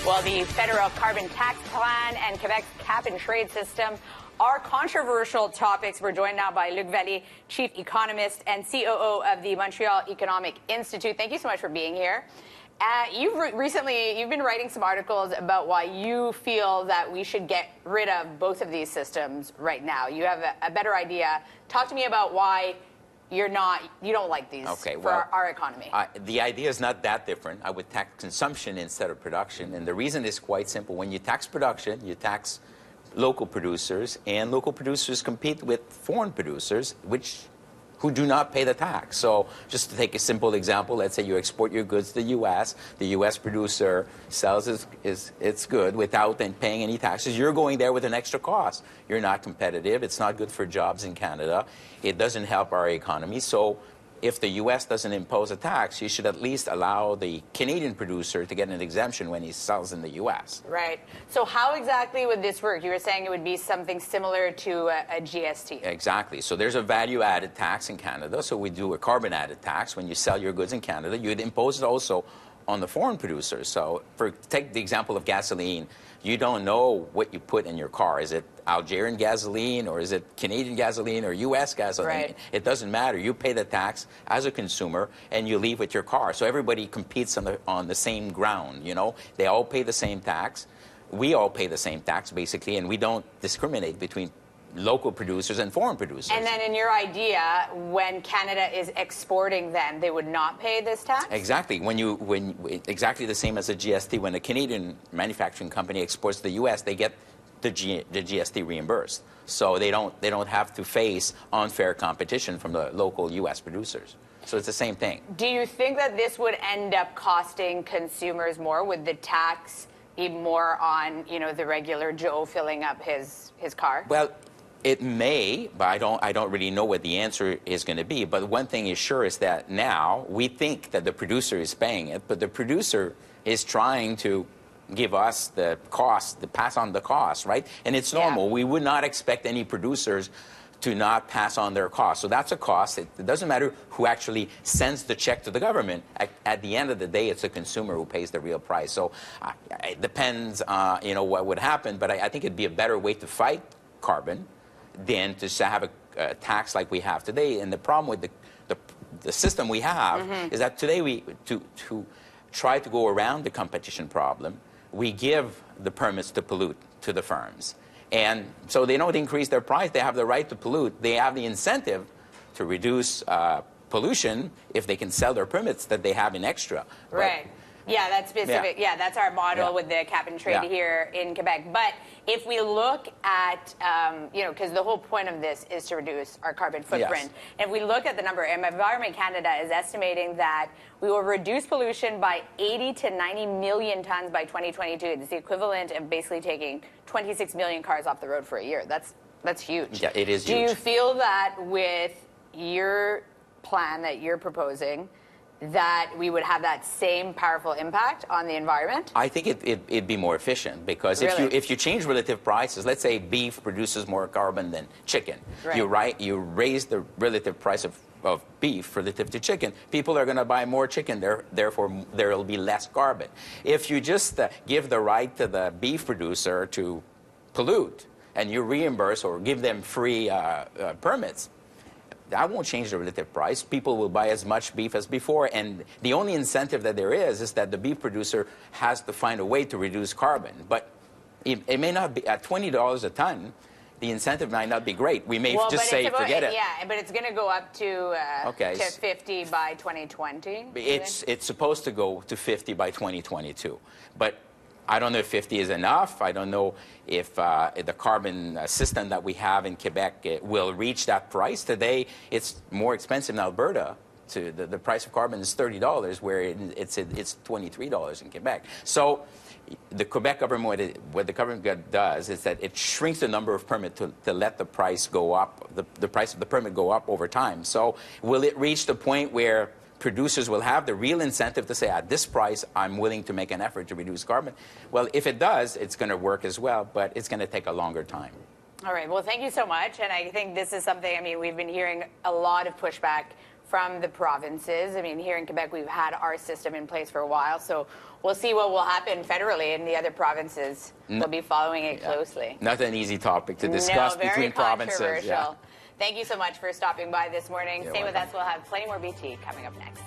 Well, the federal carbon tax plan and Quebec's cap-and-trade system are controversial topics. We're joined now by Luc Vallée, Chief Economist and COO of the Montreal Economic Institute. Thank you so much for being here. You've been writing some articles about why you feel that we should get rid of both of these systems right now. You have a better idea. Talk to me about why you don't like these for our economy. The idea is not that different. I would tax consumption instead of production. And the reason is quite simple. When you tax production, you tax local producers, and local producers compete with foreign producers, who do not pay the tax. So just to take a simple example, let's say you export your goods to the U.S. producer sells its good without then paying any taxes. You're going there with an extra cost. You're not competitive. It's not good for jobs in Canada. It doesn't help our economy. So if the U.S. doesn't impose a tax, you should at least allow the Canadian producer to get an exemption when he sells in the U.S. Right. So how exactly would this work? You were saying it would be something similar to a GST. Exactly. So there's a value-added tax in Canada. So we do a carbon-added tax. When you sell your goods in Canada, you'd impose it also on the foreign producers. So take the example of gasoline. You don't know what you put in your car. Is it Algerian gasoline, or is it Canadian gasoline, or U.S. gasoline? Right. It doesn't matter. You pay the tax as a consumer, and you leave with your car. So everybody competes on the same ground. You know, they all pay the same tax. We all pay the same tax, basically, and we don't discriminate between local producers and foreign producers. And then in your idea, when Canada is exporting them, they would not pay this tax? Exactly. Exactly the same as a GST. When a Canadian manufacturing company exports to the U.S., they get the GST reimbursed. So they don't have to face unfair competition from the local U.S. producers. So it's the same thing. Do you think that this would end up costing consumers more? Would the tax be more on, the regular Joe filling up his car? Well, it may, but I don't really know what the answer is going to be. But one thing is sure is that now we think that the producer is paying it, but the producer is trying to give us the cost, to pass on the cost, right? And it's normal. Yeah. We would not expect any producers to not pass on their cost. So that's a cost. It doesn't matter who actually sends the check to the government. At the end of the day, it's the consumer who pays the real price. So it depends, what would happen. But I think it'd be a better way to fight carbon than to have a tax like we have today. And the problem with the system we have is that today to try to go around the competition problem, we give the permits to pollute to the firms. And so they don't increase their price. They have the right to pollute. They have the incentive to reduce pollution if they can sell their permits that they have in extra. Right. Yeah, that's specific. Yeah, that's our model with the cap and trade here in Quebec. But if we look at, because the whole point of this is to reduce our carbon footprint. Yes. And if we look at the number, Environment Canada is estimating that we will reduce pollution by 80 to 90 million tons by 2022. It's the equivalent of basically taking 26 million cars off the road for a year. That's huge. Yeah, it is huge. Do you feel that with your plan that you're proposing, that we would have that same powerful impact on the environment? I think it'd be more efficient, because if you change relative prices, let's say beef produces more carbon than chicken, right. You raise the relative price of beef relative to chicken, people are going to buy more chicken, therefore there will be less carbon. If you just give the right to the beef producer to pollute, and you reimburse or give them free permits, that won't change the relative price. People will buy as much beef as before, and the only incentive that there is that the beef producer has to find a way to reduce carbon. But it may not be at $20 a ton. The incentive might not be great. We may just say, forget it. Yeah, but it's going to go up to 50 by 2020. It's supposed to go to 50 by 2022, but I don't know if 50 is enough. I don't know if the carbon system that we have in Quebec will reach that price. Today, it's more expensive in Alberta. The price of carbon is $30, where it's $23 in Quebec. So the Quebec government, what the government does is that it shrinks the number of permits to let the price go up, the price of the permit go up over time. So will it reach the point where producers will have the real incentive to say, at this price, I'm willing to make an effort to reduce carbon? Well, if it does, it's going to work as well, but it's going to take a longer time. All right. Well, thank you so much. And I think this is something, we've been hearing a lot of pushback from the provinces. I mean, here in Quebec, we've had our system in place for a while, so we'll see what will happen federally, and the other provinces will be following it closely. Not an easy topic to discuss between provinces. Thank you so much for stopping by this morning. Stay with us. We'll have plenty more BT coming up next.